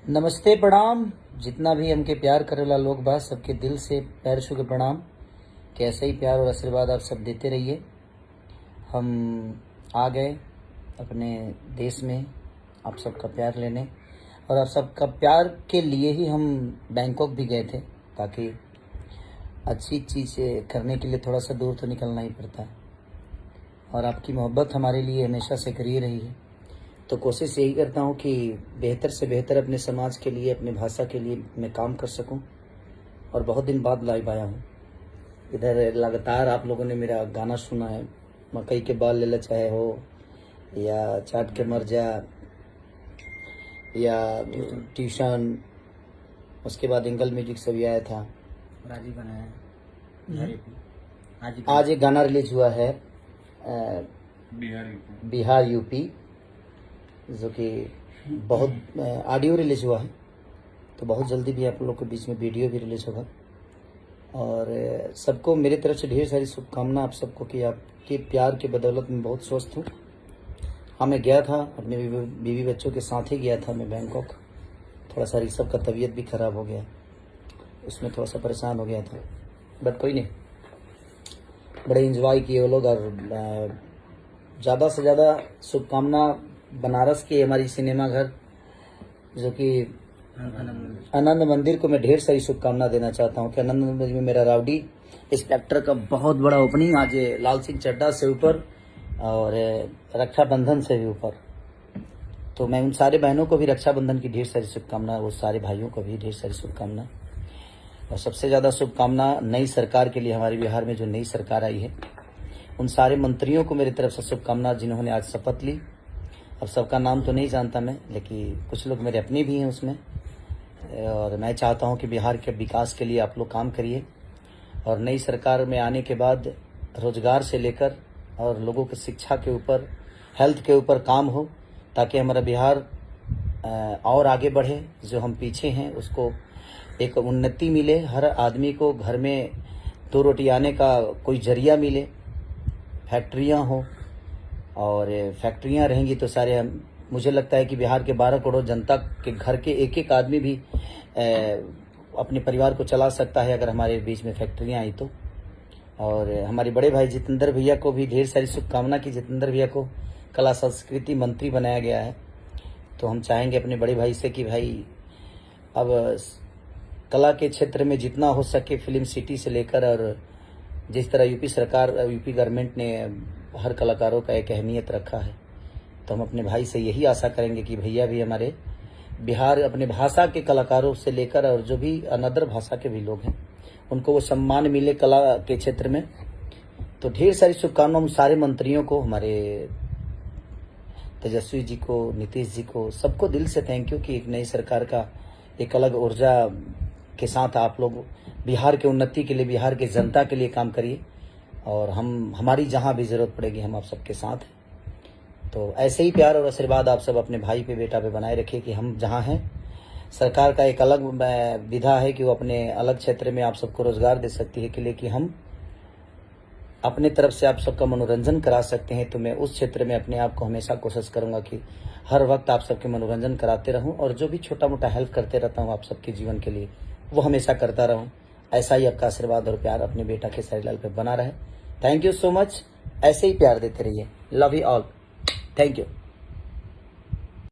नमस्ते प्रणाम। जितना भी हमके प्यार करेला लोग बा सबके दिल से पैर छू के प्रणाम। कि ऐसे ही प्यार और आशीर्वाद आप सब देते रहिए। हम आ गए अपने देश में आप सबका प्यार लेने, और आप सबका प्यार के लिए ही हम बैंकॉक भी गए थे, ताकि अच्छी चीज़ें करने के लिए थोड़ा सा दूर तो निकलना ही पड़ता है। और आपकी मोहब्बत हमारे लिए हमेशा से करी रही है, तो कोशिश यही करता हूँ कि बेहतर से बेहतर अपने समाज के लिए, अपने भाषा के लिए मैं काम कर सकूँ। और बहुत दिन बाद लाइव आया हूँ इधर। लगातार आप लोगों ने मेरा गाना सुना है, मकई के बाल ले ले चाहे हो, या चाट के मर जा, या ट्यूशन, उसके बाद एंगल म्यूजिक से भी आया था। राजीव बनाया आज एक गाना रिलीज हुआ है बिहार यूपी, जो कि बहुत ऑडियो रिलीज हुआ है, तो बहुत जल्दी भी आप लोग के बीच में वीडियो भी रिलीज होगा। और सबको मेरी तरफ से ढेर सारी शुभकामना आप सबको कि आपके प्यार के बदौलत मैं बहुत स्वस्थ हूँ। हाँ, मैं गया था अपने बीवी बच्चों के साथ ही गया था मैं बैंकॉक। थोड़ा सा ऋषभ का तबीयत भी खराब हो गया, उसमें थोड़ा सा परेशान हो गया था, बट कोई नहीं, बड़े इंजॉय किए वो लोग। और ज़्यादा से ज़्यादा शुभकामना बनारस की हमारी सिनेमा घर जो कि आनंद मंदिर को मैं ढेर सारी शुभकामना देना चाहता हूँ कि आनंद मंदिर में मेरा राउडी इंस्पेक्टर का बहुत बड़ा ओपनिंग आज लाल सिंह चड्ढा से ऊपर और रक्षाबंधन से भी ऊपर। तो मैं उन सारे बहनों को भी रक्षाबंधन की ढेर सारी शुभकामना, वो सारे भाइयों को भी ढेर सारी शुभकामना। और सबसे ज़्यादा शुभकामना नई सरकार के लिए, हमारे बिहार में जो नई सरकार आई है उन सारे मंत्रियों को मेरी तरफ से शुभकामना, जिन्होंने आज शपथ ली। अब सबका नाम तो नहीं जानता मैं, लेकिन कुछ लोग मेरे अपने भी हैं उसमें। और मैं चाहता हूं कि बिहार के विकास के लिए आप लोग काम करिए, और नई सरकार में आने के बाद रोजगार से लेकर और लोगों की शिक्षा के ऊपर, हेल्थ के ऊपर काम हो, ताकि हमारा बिहार और आगे बढ़े। जो हम पीछे हैं उसको एक उन्नति मिले, हर आदमी को घर में 2 रोटी आने का कोई जरिया मिले, फैक्ट्रियाँ हो, और फैक्ट्रियाँ रहेंगी तो सारे मुझे लगता है कि बिहार के 12 करोड़ जनता के घर के एक एक आदमी भी अपने परिवार को चला सकता है, अगर हमारे बीच में फैक्ट्रियाँ आई तो। और हमारे बड़े भाई जितेंद्र भैया को भी ढेर सारी शुभकामना कि जितेंद्र भैया को कला संस्कृति मंत्री बनाया गया है। तो हम चाहेंगे अपने बड़े भाई से कि भाई अब कला के क्षेत्र में जितना हो सके, फिल्म सिटी से लेकर, और जिस तरह यूपी सरकार, यूपी गवर्नमेंट ने हर कलाकारों का एक अहमियत रखा है, तो हम अपने भाई से यही आशा करेंगे कि भैया भी हमारे बिहार अपने भाषा के कलाकारों से लेकर और जो भी अनदर भाषा के भी लोग हैं उनको वो सम्मान मिले कला के क्षेत्र में। तो ढेर सारी शुभकामना उन सारे मंत्रियों को, हमारे तेजस्वी जी को, नीतीश जी को, सबको दिल से थैंक यू कि एक नई सरकार का एक अलग ऊर्जा के साथ आप लोग बिहार के उन्नति के लिए, बिहार के जनता के लिए काम करिए। और हमारी जहाँ भी जरूरत पड़ेगी हम आप सबके साथ हैं। तो ऐसे ही प्यार और आशीर्वाद आप सब अपने भाई पे, बेटा पे बनाए रखिए कि हम जहाँ हैं, सरकार का एक अलग विधा है कि वो अपने अलग क्षेत्र में आप सबको रोजगार दे सकती है के लिए कि हम अपने तरफ से आप सबका मनोरंजन करा सकते हैं। तो मैं उस क्षेत्र में अपने आप को हमेशा कोशिश करूंगा कि हर वक्त आप सबके मनोरंजन कराते रहूं, और जो भी छोटा मोटा हेल्प करते रहता हूं आप सबके जीवन के लिए, वो हमेशा करता रहूं। ऐसा ही आपका आशीर्वाद और प्यार अपने बेटा खेसारी लाल पे बना रहे। Thank you so much. ऐसे ही प्यार देते रहिए। Love you all. Thank you.